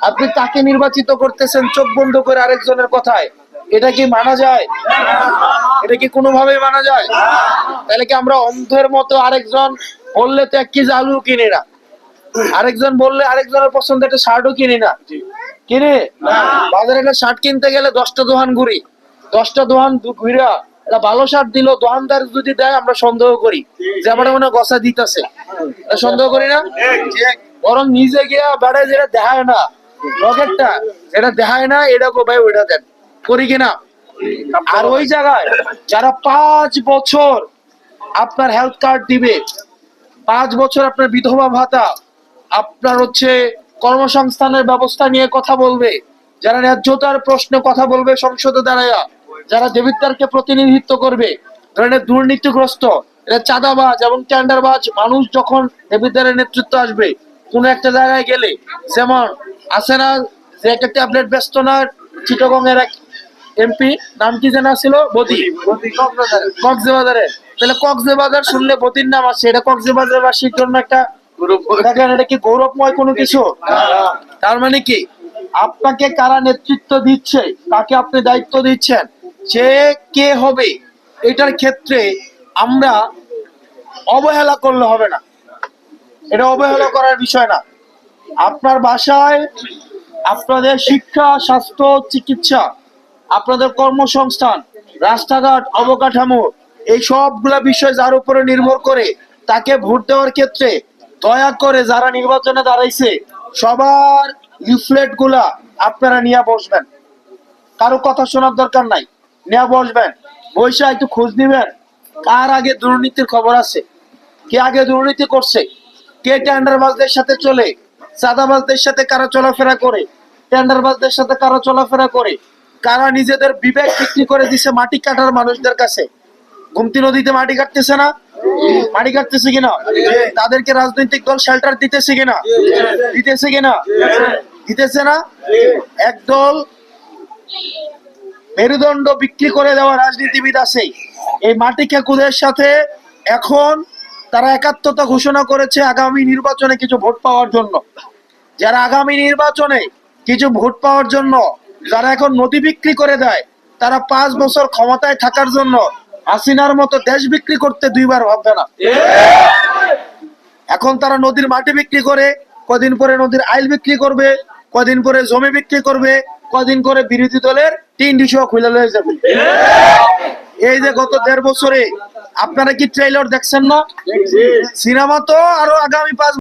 আপনি তাকে নির্বাচিত করতেছেন চোখ বন্ধ করে আরেকজনের কথায়, এটা কি মানা যায়? এটা কি কোনোভাবেই মানা যায়? তাহলে কি আমরা অন্ধের মতো আরেকজন বললে তো 1 কেজি আলু কিনি না, আরেকজন বললে আরেকজনের পছন্দ একটা শার্টও কিনি না, কিনে বাজারে একটা শার্ট কিনতে গেলে 10টা দোকান ঘুরি, 10টা দোকান ঘুরা একটা ভালো শার্ট দিল, দোকানদার যদি দেয় আমরা সন্দেহ করি যে আমার মনে হয় গসা দিতেছে, সন্দেহ করি না? বরং নিজে গিয়া বেড়ায় যেটা দেখায় না, রকেটটা যেটা দেখায় না এটা গো ভাই ওইটা দেন, করি কিনা? আর ওই জায়গায় যারা 5 বছর আপনার হেলথ কার্ড দিবে, 5 বছর আপনার বিধবা ভাতা, আপনার হচ্ছে কর্মসংস্থানের ব্যবস্থা নিয়ে কথা বলবে, যারা ন্যায্যতার প্রশ্নে কথা বলবে সংসদে দাঁড়ায়া, যারা দেবিদ্বারকে প্রতিনিধিত্ব করবে, ধরনের দুর্নীতিগ্রস্ত, এরা চাঁদাবাজ এবং টেন্ডারবাজ মানুষ যখন দেবিদ্বারের নেতৃত্ব আসবে কোন একটা জায়গায় গেলে, যেমন আছে না যে একটা ট্যাবলেট ব্যস্ত না চিটাগং এর এক এমপি, নাম কি যেন ছিল, বদি, কক্সবাজারে। তাহলে কক্সবাজার শুনলে বদির নাম আসে, এটা কক্সবাজারবাসীর জন্য একটা দেখেন এটা কি গৌরবময় কোনো কিছু? তার মানে কি আপনাকে কারা নেতৃত্ব দিচ্ছে, কাকে আপনি দায়িত্ব দিচ্ছেন, সে কে হবে, এটার ক্ষেত্রে আমরা অবহেলা করলে হবে না, এটা অবহেলা করার বিষয় না। আপনার বাসায় আপনাদের শিক্ষা, স্বাস্থ্য, চিকিৎসা, আপনাদের কর্মসংস্থান, রাস্তাঘাট, অবকাঠামো, এই সবগুলা বিষয় যার উপরে নির্ভর করে তাকে ভোট দেওয়ার ক্ষেত্রে দয়া করে যারা নির্বাচনে দাঁড়াইছে সবার লিফলেট গুলা আপনারা নিয়ে বসবেন, কারো কথা শোনার দরকার নাই, নিয়ে বসবেন, বৈশা একটু খোঁজ নিবেন কার আগে দুর্নীতির খবর আছে, কে আগে দুর্নীতি করছে, কে টেন্ডারবাজদের সাথে চলে, চাঁদাবাজদের সাথে কারা চলাফেরা করে, টেন্ডারবাজদের সাথে কারা চলাফেরা করে, কারা নিজেদের বিবেক বিক্রি করে দিছে মাটি কাটার মানুষদের কাছে। গুমতি নদীতে মাটি কাটতেছে না, মাটি কাটতেছে কিনা, তাদেরকে রাজনৈতিক দল শেল্টার দিতেছে কিনা, দিতেছে কিনা, দিতেছে না। একদল মেরুদণ্ড বিক্রি করে দেওয়া রাজনীতিবিদ আছে এই মাটি খেকুদের সাথে, এখন তারা একাত্মতা ঘোষণা করেছে আগামী নির্বাচনে কিছু ভোট পাওয়ার জন্য। যারা আগামী নির্বাচনে কিছু ভোট পাওয়ার জন্য যারা এখন নদী বিক্রি করে দেয়, তারা 5 বছর ক্ষমতায় থাকার জন্য হাসিনার মতো দেশ বিক্রি করতে 2 বার ভাববে না। এখন তারা নদীর মাটি বিক্রি করে, কদিন পরে নদীর আইল বিক্রি করবে, কদিন পরে জমি বিক্রি করবে, কদিন করে বিরোধী দলের 3 ডিশও খুলে লয়ে যাবে। এই যে গত 1.5 বছরে আপনারা কি ট্রেইলার দেখছেন না? সিনেমা তো আরো আগামী 5